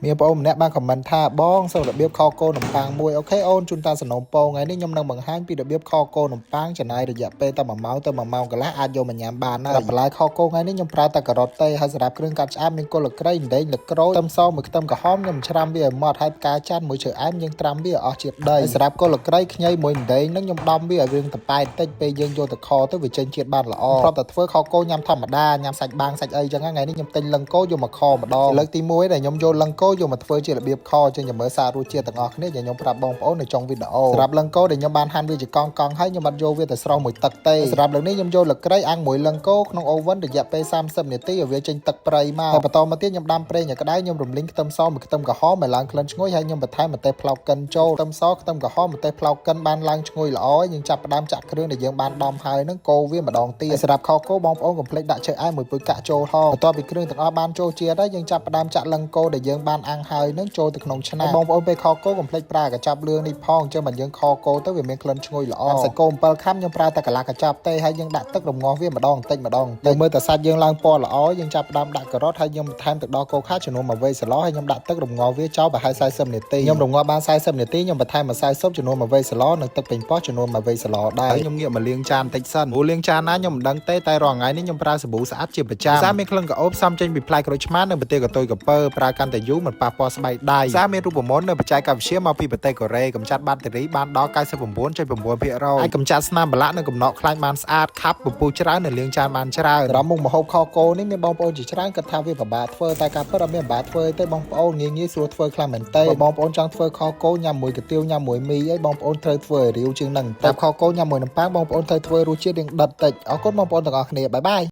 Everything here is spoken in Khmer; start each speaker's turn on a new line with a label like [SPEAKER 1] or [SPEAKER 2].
[SPEAKER 1] មានបងម្នាក់បានខមមិនថាបងសូមរបៀបខកគោនំប៉័ងមួយអូខេអូនជូនតាសនំពងថ្ងៃនេះខ្ញុំនឹងបង្ហាញពីរបៀបខកគោនំប៉័ងចំណាយរយៈពេលតែ1ម៉ោងទៅ1ម៉ោងកន្លះអាចយកមកញ៉ាំបានហើយបន្លែខកគោថ្ងៃនេះខ្ញុំប្រើតែការ៉ុតទេហើយសម្រាប់គ្រឿងកាត់ឆ្អែមមានគល់ក្រៃម្ដេចលក្រូចខ្ទឹមសមួយខ្ទឹមក្រហមខ្ញុំច្រាំវាឲ្យម៉ត់ហើយផ្កាច័ន្ទមួយឈើអែមយើងត្រាំវាអស់ជាតិដីសម្រាប់គល់ក្រៃខ្ញីមួយម្ដេចនឹងខ្ញុំដំវាឲ្យរឿងតប៉ែតតិចពេលយើងយកទៅខទៅវាចេញជាតិបានល្អគ្រាន់តែធ្វើខកគោញ៉ាំធម្មតាញ៉ាំសាច់បាំងសាច់អីចឹងថ្ងៃនេះខ្ញុំទិញលឹងគោយកមកខម្ដងលើកទី1ដែលខ្ញុំយកលឹងគោយកមកធ្វើជារបៀបខចឹងចាំមើលសាររសជាតិទាំងអស់គ្នាខ្ញុំប្រាប់បងប្អូននៅtrongវីដេអូសម្រាប់លឹងគោដែលខ្ញុំបានហាន់វាជាកង់ហើយខ្ញុំអត់យកវាទៅស្រោះមួយទឹកទេសម្រាប់លើកនេះខ្ញុំយកលក្រីអាំងមួយលឹងគោក្នុងអូវ៉ិនរយៈពេល30នាទីឲ្យវាចេញទឹកប្រៃមកហើយបន្តមកទៀតខ្ញុំដាំប្រេងឲ្យក្តៅខ្ញុំរំលីងខ្ទឹមសមួយខ្ទឹមក្រហមឲ្យឡើងក្លិនឈ្ងុយហើយខ្ញុំបន្ថែមម្ទេសផ្លោកកិនចូលខ្ទឹមសខ្ទឹមក្រហមម្ទេសផ្លោកកិនបានឡើងឈ្ងុយល្អយើងចាប់ផ្ដើមចាក់គ្រឿងដែលយើងបានដំហើយនឹងកូរវាម្ដងទៀតសម្រាប់ខគោបងប្អូនកុំភ្លេចដាក់ឈើអែមមួយពុយកាក់ចូលហងបន្ទាប់ពីគ្រឿងទាំងអស់បានចូលជាតិហើយយើងចាប់ផ្ដើមចាក់លឹងគោដែលយើងបានអាំងហើយនឹងចូលទៅក្នុងឆ្នាំងបងប្អូនពេលខគោកុំភ្លេចប្រើកញ្ចប់លឿងនេះផងចឹងមិនយើងខគោទៅវាមានក្លិនឈ្ងុយល្អសាច់គោ7ខាំខ្ញុំប្រើតែកន្លះកញ្ចប់ទេហើយយើងដាក់ទឹករំងាស់វាម្ដងបន្តិចមើលតែសាច់យើងឡើងពណ៌ល្អយើងចាប់ផ្ដើមដាក់ការ៉ុតហើយខ្ញុំបន្ថែមទឹកដោះគោខាចំនួន1វ៉ៃសាឡហើយខ្ញុំដាក់ទឹករំងាស់វាចោលប្រហែល40នាទីខ្ញុំរំងាស់បាន40នាទីខ្ញុំបន្ថែមម្សៅស៊ុបចំនួន1វ៉ៃសាឡនិងទឹកប៉េងប៉ោះចំនួន1វ៉ៃសាឡដែរហើយខ្ញុំងាកមកលាងចានតិចសិនព្រោះលាងចានណាខ្ញុំមិនដឹងទេតែរាល់ថ្ងៃនេះខ្ញុំប្រើសាប៊ូស្អាតជាប្រចាំសារមានក្លិនក្រអូបផ្សំចេញពីផ្លែក្រូចឆ្មានិងប្រទេសកតុយកពើប្រើកាន់តែយូរមិនប៉ះពាល់ស្បែកដៃសារមានរូបមន្តនៅបច្ចេកវិទ្យាមកពីប្រទេសកូរ៉េកម្ចាត់បាក់តេរីបានដល់ 99.9% ហើយកម្ចាត់ស្នាមប្រឡាក់និងកំណកខ្លាញ់បានស្អាតខាប់ពពុះច្រើននិងលាងចានបានច្រើនសម្រាប់មុខម្ហូបខគោនេះមានបងប្អូនជាច្រើនគិតថាវាពិបាកធ្វើតែការពិតអត់មានពិបាកធ្វើទេបងប្អូនងាយស្រួលធ្វើខ្លាំងមែនទេបងប្អូនចង់ធ្វើខគោញ៉ាំមួយកាទៀវញ៉ាំមួយមីអីបងប្អូនត្រូវធ្វើឲ្យរាវជាងនឹងតែខគោញ៉ាំមួយនំប៉័ងបងប្អូនត្រូវធ្វើរសជាតិរៀងដិតតិចអរគុណបងប្អូនទាំងអស់គ្នាបាយបាយ